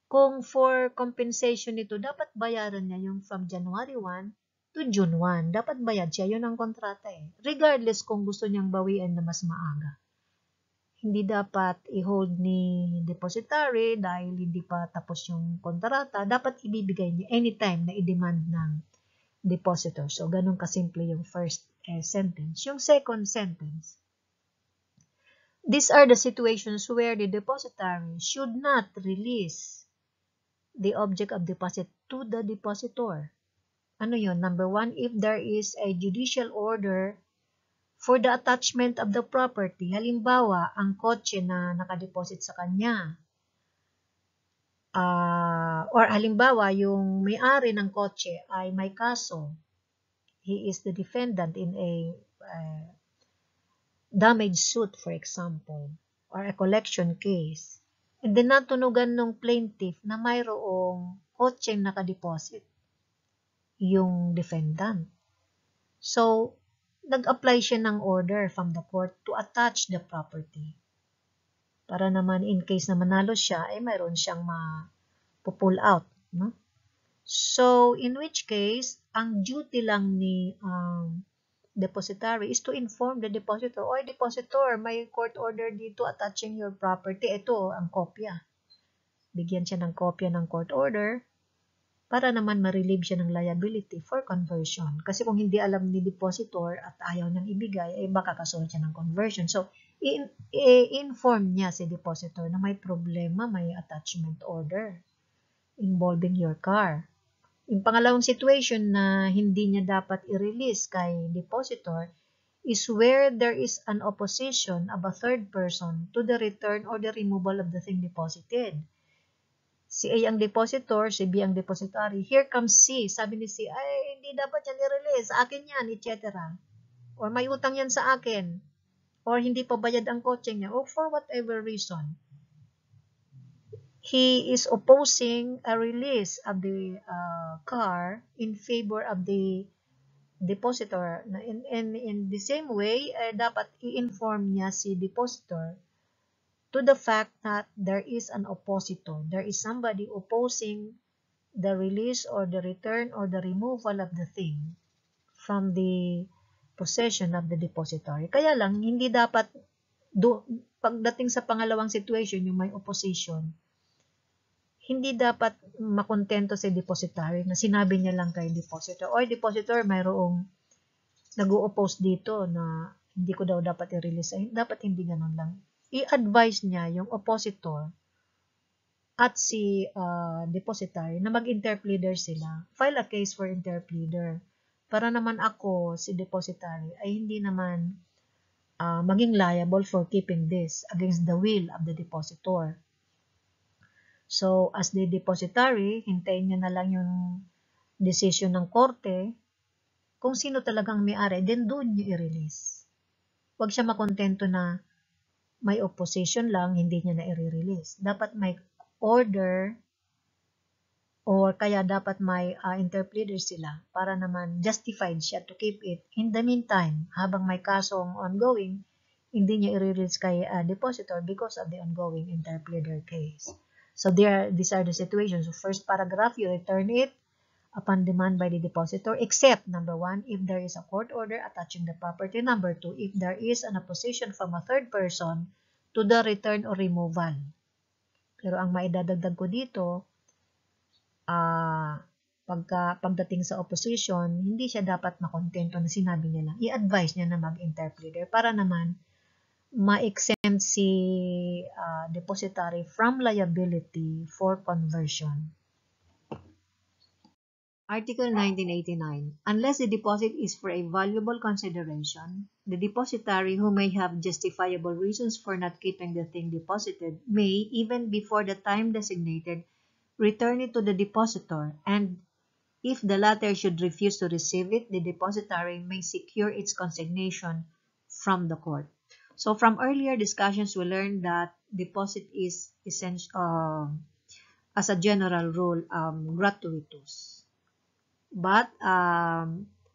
kung for compensation nito, dapat bayaran niya yung from January 1 to June 1. Dapat bayad siya. Yun ang kontrata eh. Regardless kung gusto niyang bawian na mas maaga. Hindi dapat i-hold ni depositary dahil hindi pa tapos yung kontrata. Dapat ibibigay niya anytime na i-demand ng depositor. So, ganun kasimple yung first sentence. Yung second sentence, these are the situations where the depositary should not release the object of deposit to the depositor. Ano yun? Number 1, if there is a judicial order for the attachment of the property. Halimbawa, ang kotse na nakadeposit sa kanya. Or halimbawa, yung may-ari ng kotse ay may kaso. He is the defendant in a damage suit, for example, or a collection case. And then natunugan ng plaintiff na mayroong kotseng nakadeposit yung defendant. So, nag-apply siya ng order from the court to attach the property. Para naman in case na manalo siya, ay mayroon siyang ma-pull out. No? So, in which case, ang duty lang ni depositary is to inform the depositor, "Oy, depositor, may court order dito attaching your property. Ito, ang kopya." Bigyan siya ng kopya ng court order para naman ma-relieve siya ng liability for conversion. Kasi kung hindi alam ni depositor at ayaw niyang ibigay, ay baka kasuhan siya ng conversion. So, i-inform niya si depositor na may problema, may attachment order involving your car. Yung pangalawang situation na hindi niya dapat i-release kay depositor is where there is an opposition of a third person to the return or the removal of the thing deposited. Si A ang depositor, si B ang depositary. Here comes C. Sabi ni C, ay, hindi dapat yan i-release. Akin yan, etc. Or may utang yan sa akin. Or hindi pa bayad ang kotse niya. Or for whatever reason. He is opposing a release of the car in favor of the depositor. In the same way, dapat i-inform niya si depositor to the fact that there is an oppositor. There is somebody opposing the release or the return or the removal of the thing from the possession of the depository. Kaya lang, hindi dapat, pagdating sa pangalawang situation, yung may opposition, hindi dapat makontento si depositary na sinabi niya lang kay depositor, "Oy, depositor, mayroong nag-o-oppose dito na hindi ko daw dapat i-release." Ay, dapat hindi ganun lang. I-advise niya yung oppositor at si depositary na mag-interpleader sila. File a case for interpleader. Para naman ako, si depositary, ay hindi naman maging liable for keeping this against the will of the depositor. So, as the depositary, hintayin niya na lang yung decision ng korte. Kung sino talagang may-ari, then doon niya i-release. Huwag siya makontento na may opposition lang, hindi niya na i-release. Dapat may order or kaya dapat may interpleader sila para naman justified siya to keep it. In the meantime, habang may kasong ongoing, hindi niya i-release kay depositor because of the ongoing interpleader case. So these are the situations. So first paragraph, you return it upon demand by the depositor, except, number 1, if there is a court order attaching the property. Number 2, if there is an opposition from a third person to the return or removal. Pero ang maidadagdag ko dito, pagdating sa opposition, hindi siya dapat makontento na sinabi niya lang. I-advise niya na mag-interpleader para naman ma-exempt si depositary from liability for conversion. Article 1989. Unless the deposit is for a valuable consideration, the depositary who may have justifiable reasons for not keeping the thing deposited may, even before the time designated, return it to the depositor, and if the latter should refuse to receive it, the depositary may secure its consignation from the court. So from earlier discussions, we learned that deposit is essential, as a general rule, gratuitous. But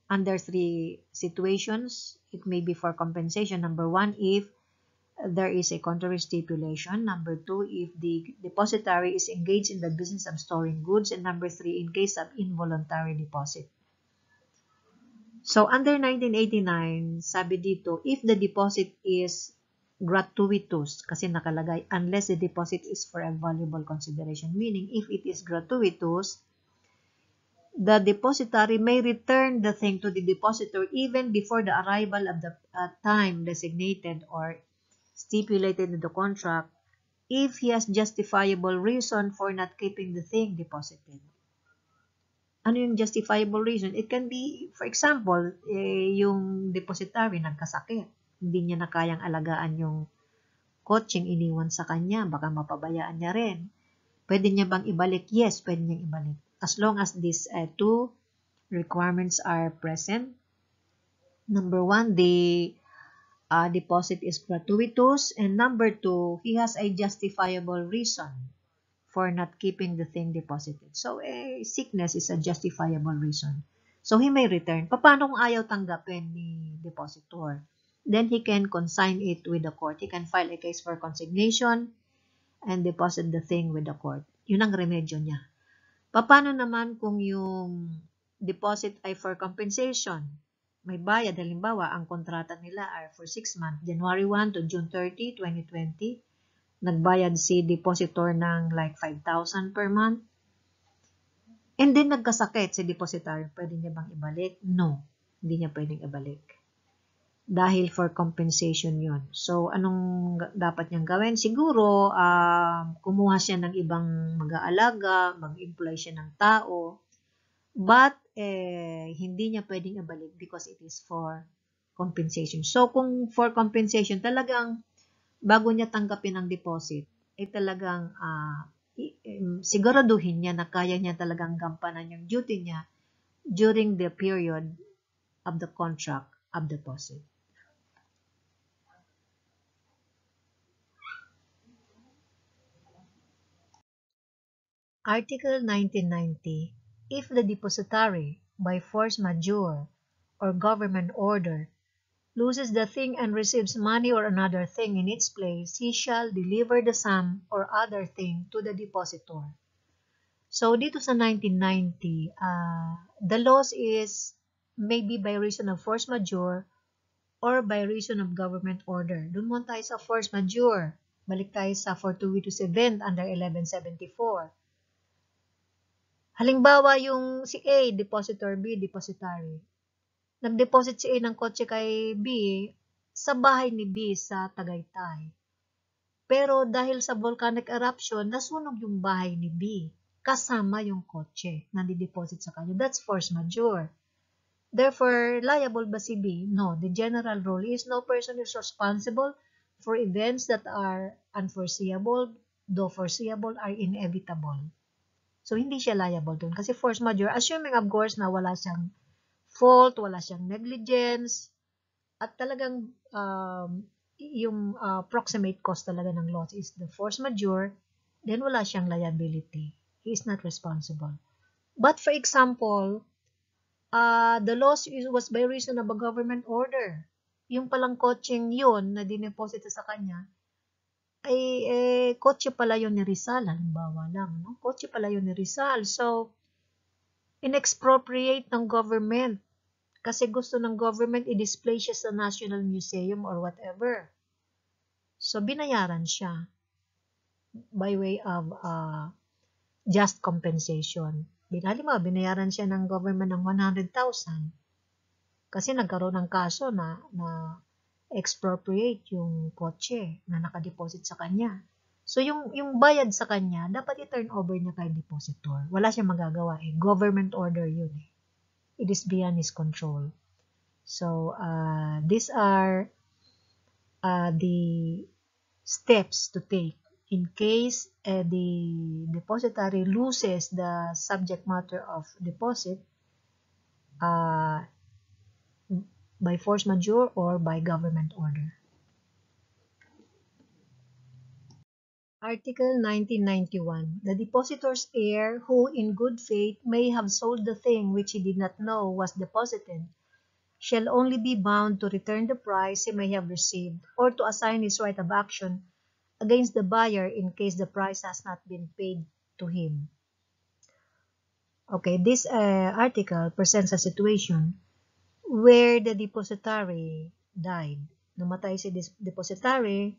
under 3 situations, it may be for compensation. Number 1, if there is a contrary stipulation. Number 2, if the depositary is engaged in the business of storing goods. And number 3, in case of involuntary deposit. So, under 1989, sabi dito, if the deposit is gratuitous, kasi nakalagay, unless the deposit is for a valuable consideration, meaning if it is gratuitous, the depositary may return the thing to the depositor even before the arrival of the time designated or stipulated in the contract if he has justifiable reason for not keeping the thing deposited. Ano yung justifiable reason? It can be, for example, yung depositary nagkasakit. Hindi niya na kayang alagaan yung kotseng iniwan sa kanya. Baka mapabayaan niya rin. Pwede niya bang ibalik? Yes, pwede niya ibalik. As long as these two requirements are present. Number one, the deposit is gratuitous. And number two, he has a justifiable reason for not keeping the thing deposited. So, sickness is a justifiable reason. So, he may return. Paano kung ayaw tanggapin ni depositor? Then, he can consign it with the court. He can file a case for consignation and deposit the thing with the court. Yun ang remedyo niya. Paano naman kung yung deposit ay for compensation? May bayad. Halimbawa, ang kontrata nila ay for 6 months, January 1 to June 30, 2020. Nagbayad si depositor ng like 5,000 per month. And then nagkasakit si depositary. Pwede niya bang ibalik? No. Hindi niya pwedeng ibalik. Dahil for compensation yun. So, anong dapat niyang gawin? Siguro, kumuha siya ng ibang mag-aalaga, mag-employ siya ng tao. But, hindi niya pwedeng ibalik because it is for compensation. So, kung for compensation, talagang bago niya tanggapin ang deposit, ay talagang siguraduhin niya na kaya niya talagang gampanan yung duty niya during the period of the contract of deposit. Article 1990. If the depositary, by force majeure or government order, loses the thing and receives money or another thing in its place, he shall deliver the sum or other thing to the depositor. So, dito sa 1990, the loss is maybe by reason of force majeure or by reason of government order. Doon muna tayo sa force majeure. Balik tayo sa fortuitous event under 1174. Halimbawa, yung si A, depositor, B, depositary. Nag-deposit si A ng kotse kay B sa bahay ni B sa Tagaytay. Pero dahil sa volcanic eruption, nasunog yung bahay ni B kasama yung kotse na di-deposit sa kanya. That's force majeure. Therefore, liable ba si B? No. The general rule is no person is responsible for events that are unforeseeable, though foreseeable are inevitable. So, hindi siya liable dun. Kasi force majeure, assuming of course na wala siyang fault, wala siyang negligence, at talagang yung proximate cause talaga ng loss is the force majeure, then wala siyang liability. He is not responsible. But for example, the loss was by reason of a government order. Yung palang kotseng yun na dineposito sa kanya, ay kotse pala yun ni Rizal, halimbawa lang, no? Kotse pala yun ni Rizal. So, inexpropriate ng government kasi gusto ng government i-display siya sa National Museum or whatever. So, binayaran siya by way of just compensation. Halimbawa, binayaran siya ng government ng 100,000 kasi nagkaroon ng kaso na expropriate yung kotse na nakadeposit sa kanya. So, yung bayad sa kanya, dapat i-turn over niya kay depositor. Wala siyang magagawa eh. Government order yun eh. It is beyond his control. So, these are the steps to take in case the depositary loses the subject matter of deposit by force majeure or by government order. Article 1991. The depositor's heir who in good faith may have sold the thing which he did not know was deposited shall only be bound to return the price he may have received or to assign his right of action against the buyer in case the price has not been paid to him. Okay, this article presents a situation where the depositary died. Namatay si depositary,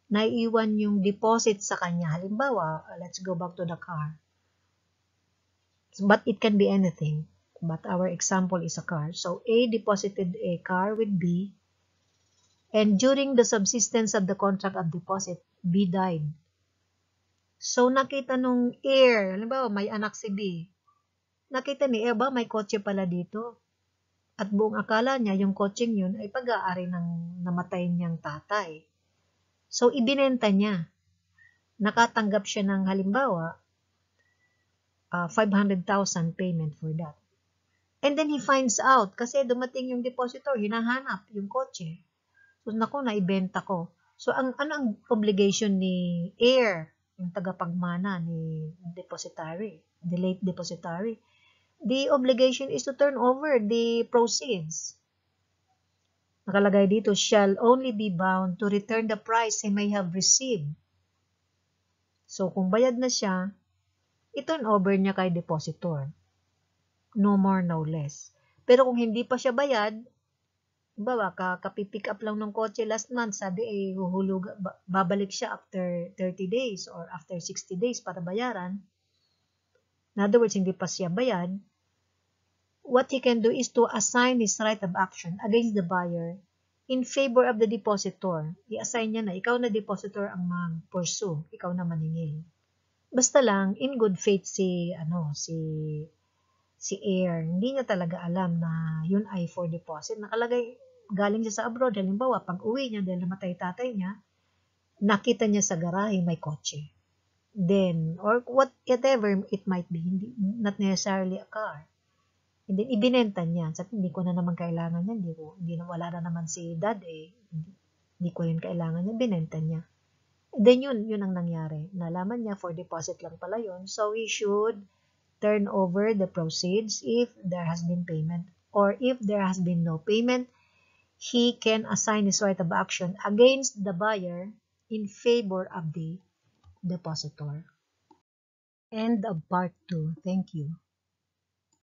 naiiwan yung deposit sa kanya. Halimbawa, let's go back to the car. But it can be anything. But our example is a car. So A deposited a car with B, and during the subsistence of the contract of deposit, B died. So nakita nung heir, halimbawa may anak si B, nakita ni heir ba may kotse pala dito? At buong akala niya yung kotseng yun ay pag-aari ng namatay niyang tatay. So ibinenta niya. Nakatanggap siya ng halimbawa 500,000 payment for that. And then he finds out, kasi dumating yung depositor, hinahanap yung kotse. So, naku, naibenta ko. So, ano ang obligation ni heir, yung tagapagmana ni depositary, the late depositary? The obligation is to turn over the proceeds. Nakalagay dito, shall only be bound to return the price he may have received. So, kung bayad na siya, i-turn over niya kay depositor. No more, no less. Pero kung hindi pa siya bayad, bawa, kapipick up lang ng kotse last month, sabi babalik siya after 30 days or after 60 days para bayaran. In other words, hindi pa siya bayad. What he can do is to assign his right of action against the buyer in favor of the depositor. I-assign niya na, ikaw na depositor ang mag-pursue, ikaw na maningil. Basta lang, in good faith si heir, hindi niya talaga alam na yun ay for deposit. Nakalagay, galing siya sa abroad, halimbawa, pag uwi niya dahil namatay tatay niya, nakita niya sa garahe may kotse. Then, or whatever it might be, not necessarily a car. And then, ibinenta niya. Sabi, hindi ko na naman kailangan yan. Wala na naman si dad Hindi ko rin kailangan yan. Binenta niya. Then yun ang nangyari. Nalaman niya for deposit lang pala yun. So he should turn over the proceeds if there has been payment. Or if there has been no payment, he can assign his right of action against the buyer in favor of the depositor. End of part 2. Thank you.